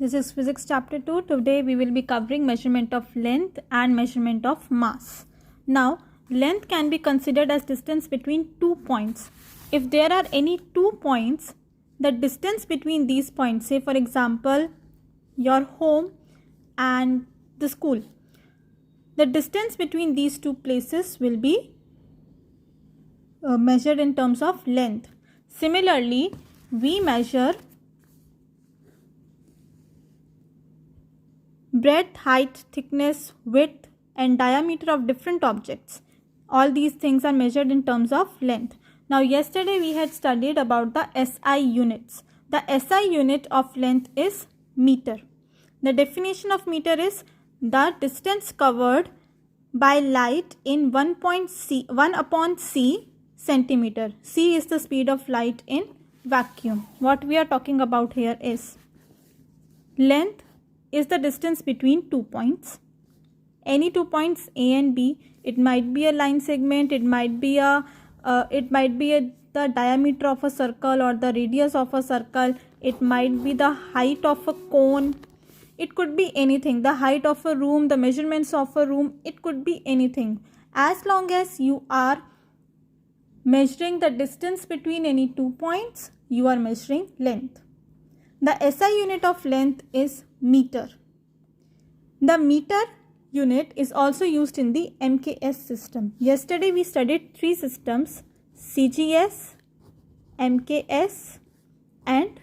This is Physics Chapter 2. Today we will be covering measurement of length and measurement of mass. Now, length can be considered as distance between 2 points. If there are any 2 points, the distance between these points, say for example, your home and the school, the distance between these two places will be measured in terms of length. Similarly, we measure breadth, height, thickness, width and diameter of different objects. All these things are measured in terms of length. Now, yesterday we had studied about the SI units. The SI unit of length is meter. The definition of meter is the distance covered by light in 1 upon c centimeter. C is the speed of light in vacuum. What we are talking about here is length is the distance between 2 points. Any 2 points A and B. It might be a line segment. It might be the diameter of a circle or the radius of a circle. It might be the height of a cone. It could be anything. The height of a room, the measurements of a room. It could be anything. As long as you are measuring the distance between any 2 points, you are measuring length. The SI unit of length is meter. The meter unit is also used in the MKS system. Yesterday we studied 3 systems: CGS, MKS and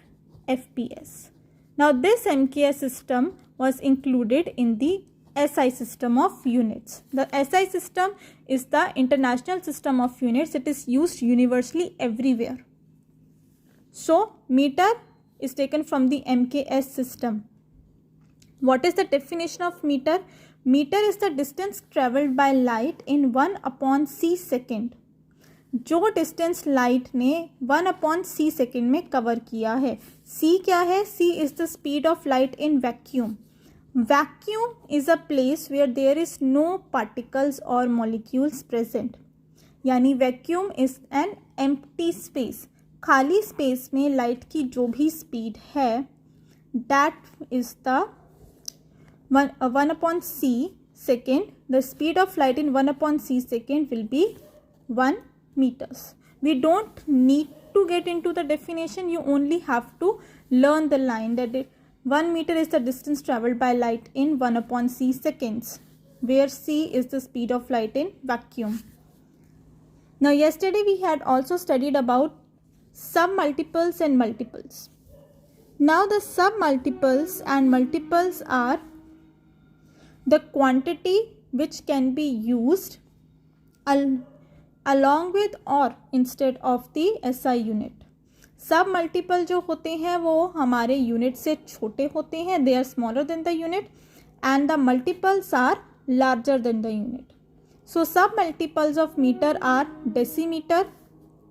FPS. Now this MKS system was included in the SI system of units. The SI system is the international system of units. It is used universally everywhere. So meter is taken from the MKS system. What is the definition of meter? Meter is the distance travelled by light in 1 upon c second. जो distance light ने 1 upon c second में cover किया है. c क्या है? c is the speed of light in vacuum. Vacuum is a place where there is no particles or molecules present. यानी vacuum is an empty space. खाली space में light की जो भी स्पीड है, that is the 1 upon c second. The speed of light in 1 upon c second will be 1 meters. We don't need to get into the definition. You only have to learn the line that 1 meter is the distance travelled by light in 1 upon c seconds, where c is the speed of light in vacuum. Now, yesterday we had also studied about submultiples and multiples. Now, the submultiples and multiples are the quantity which can be used along with or instead of the SI unit. सब multiple जो होते हैं वो हमारे unit से छोटे होते हैं. They are smaller than the unit and the multiples are larger than the unit. So submultiples of metre are decimetre.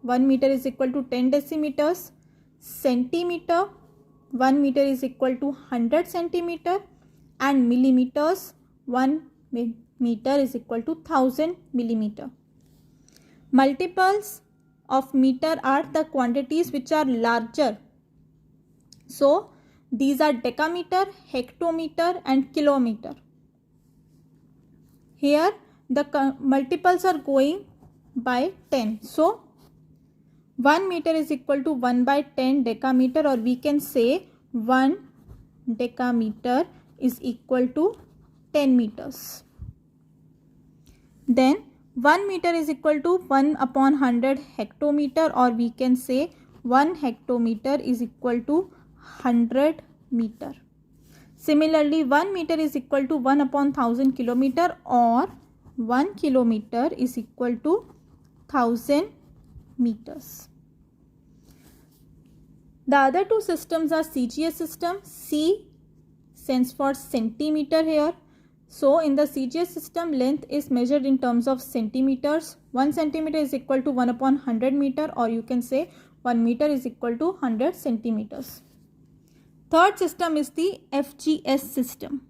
1 meter is equal to 10 decimeters. Centimeter, 1 meter is equal to 100 centimeter. And millimeters, 1 meter is equal to 1000 millimeter. Multiples of meter are the quantities which are larger. So these are decameter, hectometer and kilometer. Here the multiples are going by 10. So 1 meter is equal to 1 by 10 decameter, or we can say 1 decameter is equal to 10 meters. Then 1 meter is equal to 1 upon 100 hectometer, or we can say 1 hectometer is equal to 100 meter. Similarly, 1 meter is equal to 1 upon 1000 kilometer, or 1 kilometer is equal to 1000 meters. The other two systems are CGS system. C stands for centimeter here. So in the CGS system, length is measured in terms of centimeters. 1 centimeter is equal to 1 upon 100 meter, or you can say 1 meter is equal to 100 centimeters. Third system is the FGS system.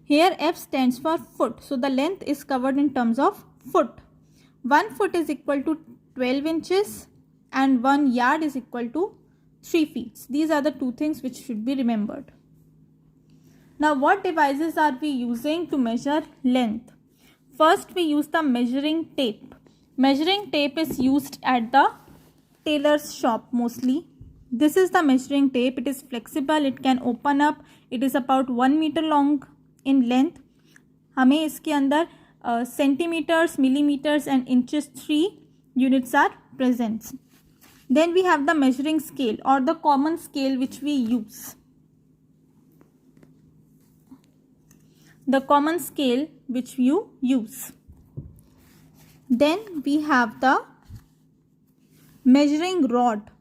Here F stands for foot. So the length is covered in terms of foot. 1 foot is equal to 12 inches and 1 yard is equal to 3 feet. These are the two things which should be remembered. Now what devices are we using to measure length? First we use the measuring tape. Measuring tape is used at the tailor's shop mostly. This is the measuring tape. It is flexible, it can open up. It is about 1 meter long in length. हमें इसके अंदर centimeters, millimeters and inches 3 units are present. Then we have the measuring scale or the common scale which we use. The common scale which you use. Then we have the measuring rod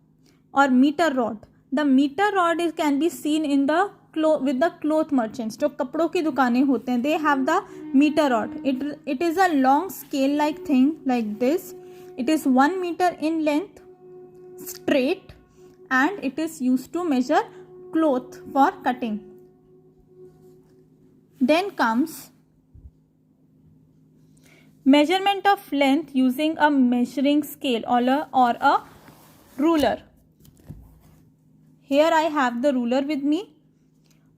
or meter rod. The meter rod can be seen in the with the cloth merchants. जो कपड़ों की दुकानें होते हैं, they have the meter rod. It is a long scale like thing like this. It is 1 meter in length, straight, and it is used to measure cloth for cutting. Then comes measurement of length using a measuring scale or a ruler. Here I have the ruler with me.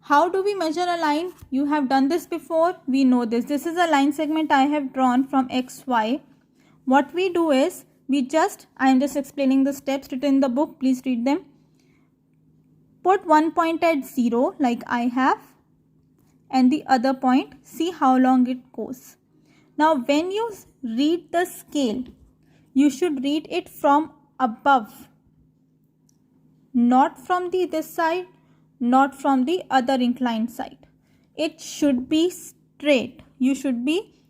How do we measure a line? You have done this before. We know this. This is a line segment I have drawn from XY. What we do is I am just explaining the steps written in the book. Please read them. Put one point at 0 like I have and the other point. See how long it goes. Now when you read the scale, you should read it from above. Not from this side, not from the other inclined side. It should be straight. You should be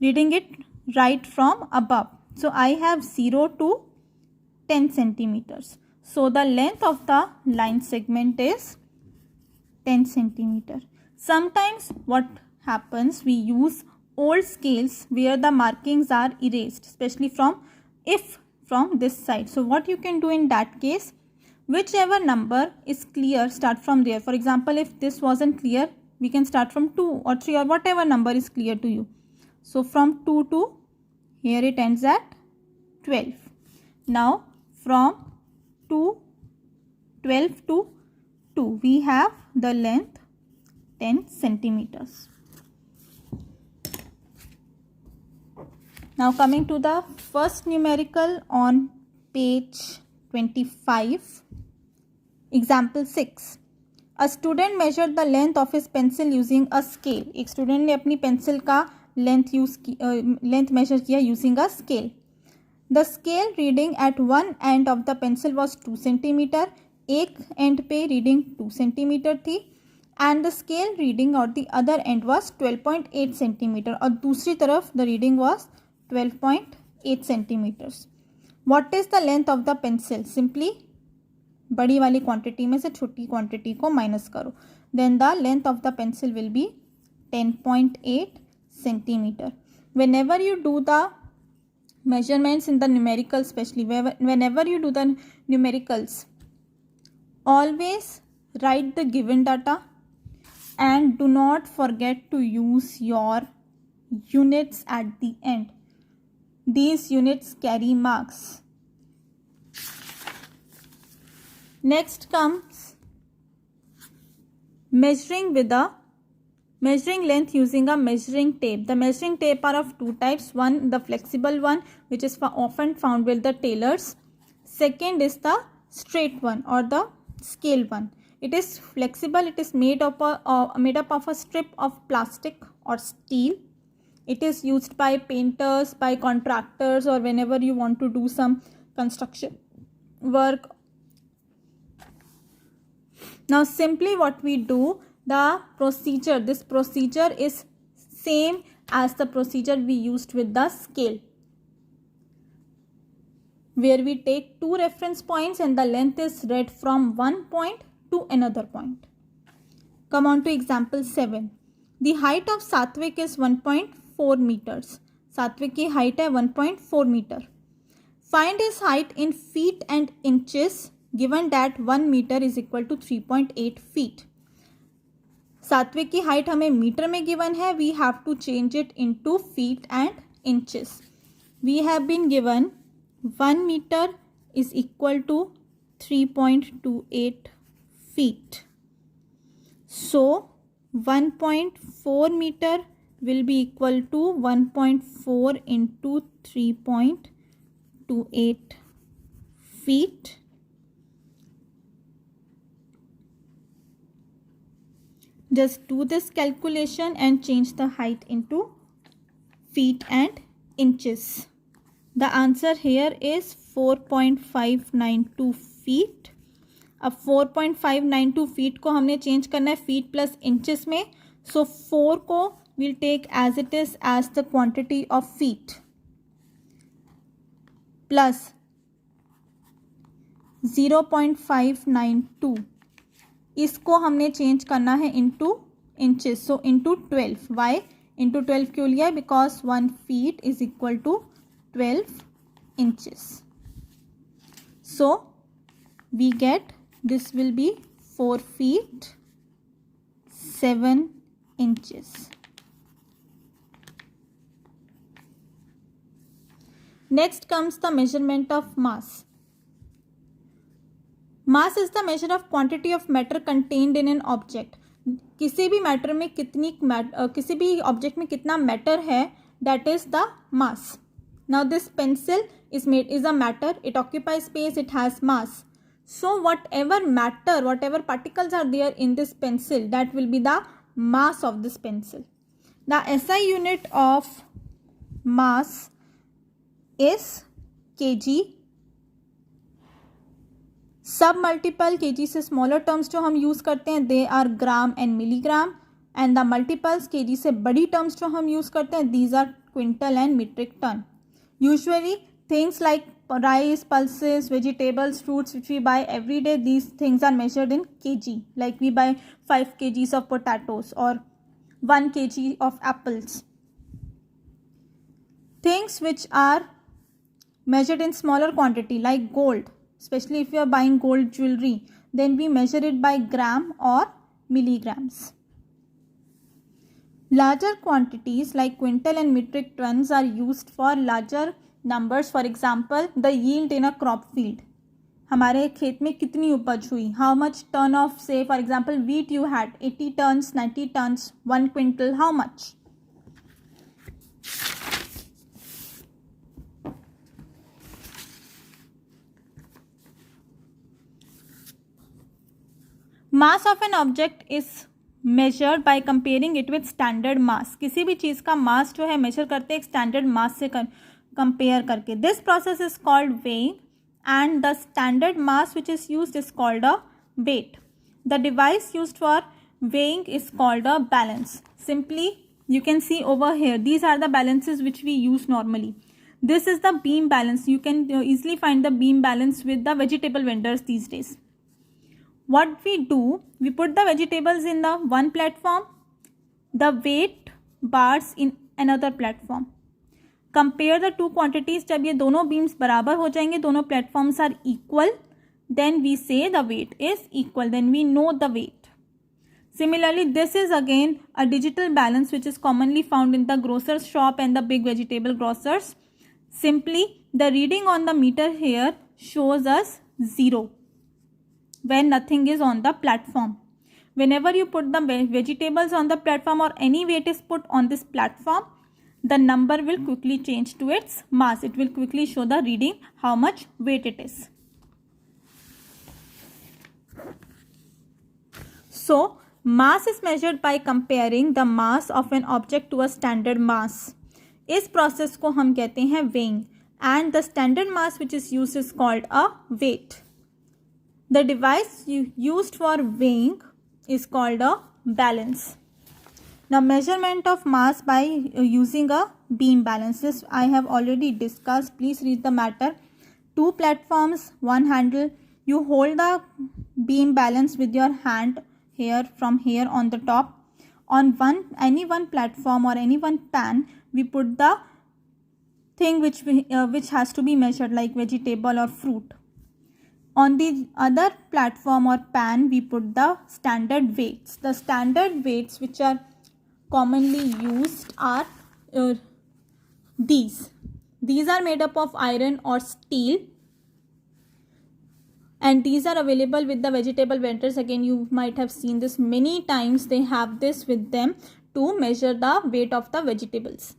reading it right from above. So I have 0 to 10 centimeters. So the length of the line segment is 10 centimeter. Sometimes what happens, we use old scales where the markings are erased, especially from this side. So what you can do in that case, whichever number is clear, start from there. For example, if this wasn't clear, we can start from 2 or 3 or whatever number is clear to you. So from 2 to here it ends at 12. Now from 12 to 2 we have the length 10 centimeters. Now coming to the first numerical on page 25. Example 6. A student measured the length of his pencil using a scale. एक student ने अपनी pencil का length measure किया using a scale. The scale reading at one end of the pencil was 2 centimeter. एक end पे reading 2 centimeter थी. And the scale reading at the other end was 12.8 centimeter. और दूसरी तरफ the reading was 12.8 centimeters. What is the length of the pencil? Simply बड़ी वाली quantity में से छोटी क्वांटिटी को माइनस करो. Then the length of the pencil will be 10.8 centimeter. Whenever you do the measurements in the numerical, especially whenever you do the numericals, always write the given data and do not forget to use your units at the end. These units carry marks. Next comes measuring length using a measuring tape. The measuring tape are of two types. One, the flexible one, which is often found with the tailors. Second is the straight one or the scale one. It is flexible. It is made up of a strip of plastic or steel. It is used by painters, by contractors, or whenever you want to do some construction work. Now simply what we do, this procedure is same as the procedure we used with the scale, where we take two reference points and the length is read from one point to another point. Come on to example 7. The height of Satvik is 1.4 meters. Satvik की height है 1.4 meter. Find his height in feet and inches given that 1 meter is equal to 3.8 feet. सात्विक की height हमें metre में given है. We have to change it into feet and inches. We have been given 1 metre is equal to 3.28 feet. So 1.4 meter will be equal to 1.4 into 3.28 feet. Just do this calculation and change the height into feet and inches. The answer here is 4.592 feet. अब 4.592 feet को हमने change करना है feet plus inches में. So 4 को will take as it is as the quantity of feet plus 0.592 इसको हमने change करना है into inches. So into 12. Why into 12 क्यों लिया है? Because 1 feet is equal to 12 inches. So we get this will be 4 feet 7 inches. Next comes the measurement of mass. Mass is the measure of quantity of matter contained in an object. किसी भी matter में किसी भी object में कितना matter है, that is the mass. Now this pencil is a matter. It occupies space. It has mass. So whatever matter, whatever particles are there in this pencil, that will be the mass of this pencil. The SI unit of mass is kg. Sub multiple kg से smaller terms जो हम use करते हैं, they are gram and milligram. And the multiples kg से बड़ी terms जो हम use करते हैं, these are quintal and metric ton. Usually things like rice, pulses, vegetables, fruits which we buy every day, these things are measured in kg. Like we buy 5 kgs of potatoes or 1 kg of apples. Things which are measured in smaller quantity like gold, especially if you are buying gold jewelry, then we measure it by gram or milligrams. Larger quantities like quintal and metric tons are used for larger numbers. For example, the yield in a crop field. हमारे खेत में कितनी उपज हुई? How much ton of, say for example, wheat you had? 80 tons, 90 tons, 1 quintal. How much? Mass of an object is measured by comparing it with standard mass. किसी भी चीज़ का मास जो है मेजर करते हैं एक स्टैंडर्ड मास से कंपेयर करके. This process is called weighing and the standard mass which is used is called a weight. The device used for weighing is called a balance. Simply you can see over here, these are the balances which we use normally. This is the beam balance. You can easily find the beam balance with the vegetable vendors these days. What we do, we put the vegetables in the one platform, the weight bars in another platform. Compare the two quantities. जब ये दोनों beams बराबर हो जाएंगे, दोनों platforms are equal, then we say the weight is equal, then we know the weight. Similarly, this is again a digital balance which is commonly found in the grocer's shop and the big vegetable grocers. Simply, the reading on the meter here shows us 0. When nothing is on the platform. Whenever you put the vegetables on the platform or any weight is put on this platform, the number will quickly change to its mass. It will quickly show the reading how much weight it is. So, mass is measured by comparing the mass of an object to a standard mass. इस process को हम कहते हैं weighing, and the standard mass which is used is called a weight. The device used for weighing is called a balance. Now, measurement of mass by using a beam balance. This I have already discussed. Please read the matter. 2 platforms, 1 handle. You hold the beam balance with your hand here, from here on the top. On any one platform or any one pan, we put the thing which has to be measured, like vegetable or fruit. On the other platform or pan, we put the standard weights. The standard weights which are commonly used are these. These are made up of iron or steel. And these are available with the vegetable vendors. Again, you might have seen this many times. They have this with them to measure the weight of the vegetables.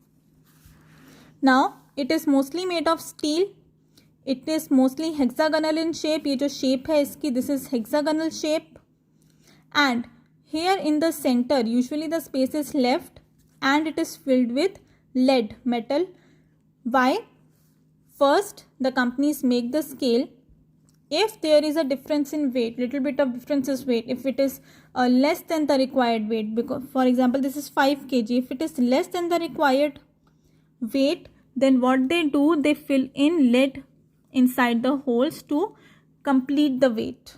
Now, it is mostly made of steel. It is mostly hexagonal in shape. ये जो shape है इसकी, this is hexagonal shape. And here in the center, usually the space is left and it is filled with lead metal. Why? First, the companies make the scale. If there is a difference in weight, little bit of difference in weight, if it is less than the required weight, because for example this is 5 kg, if it is less than the required weight, then what they do, they fill in lead inside the holes to complete the weight.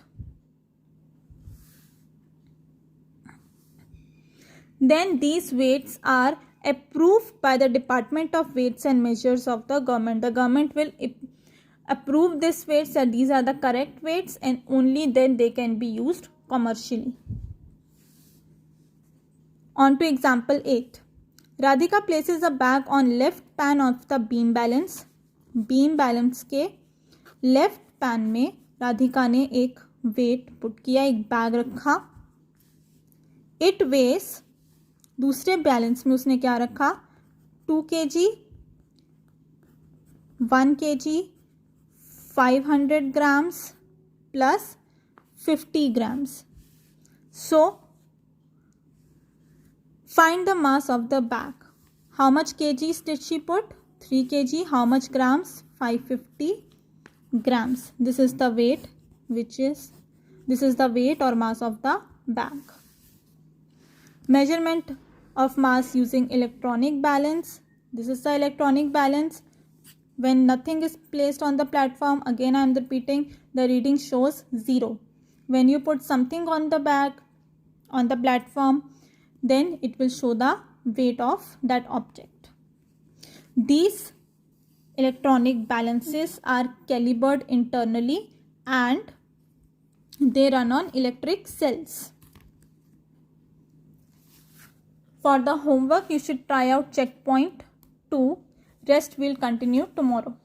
Then these weights are approved by the Department of Weights and Measures of the government. The government will approve these weights that these are the correct weights, and only then they can be used commercially. On to example 8. Radhika places a bag on left pan of the beam balance. Beam balance के left pan में राधिका ने एक weight put किया, एक bag रखा. It वेस, दूसरे balance में उसने क्या रखा, 2 kg, 1 kg, 500 grams plus 50 grams. So, find the mass of the bag. How much kgs did she put? 3 kg. How much grams? 550 grams. This is the weight this is the weight or mass of the bag. Measurement of mass using electronic balance. This is the electronic balance. When nothing is placed on the platform, again I am repeating, the reading shows 0. When you put something on the bag, on the platform, then it will show the weight of that object. These electronic balances are calibrated internally and they run on electric cells. For the homework, you should try out checkpoint 2. Rest will continue tomorrow.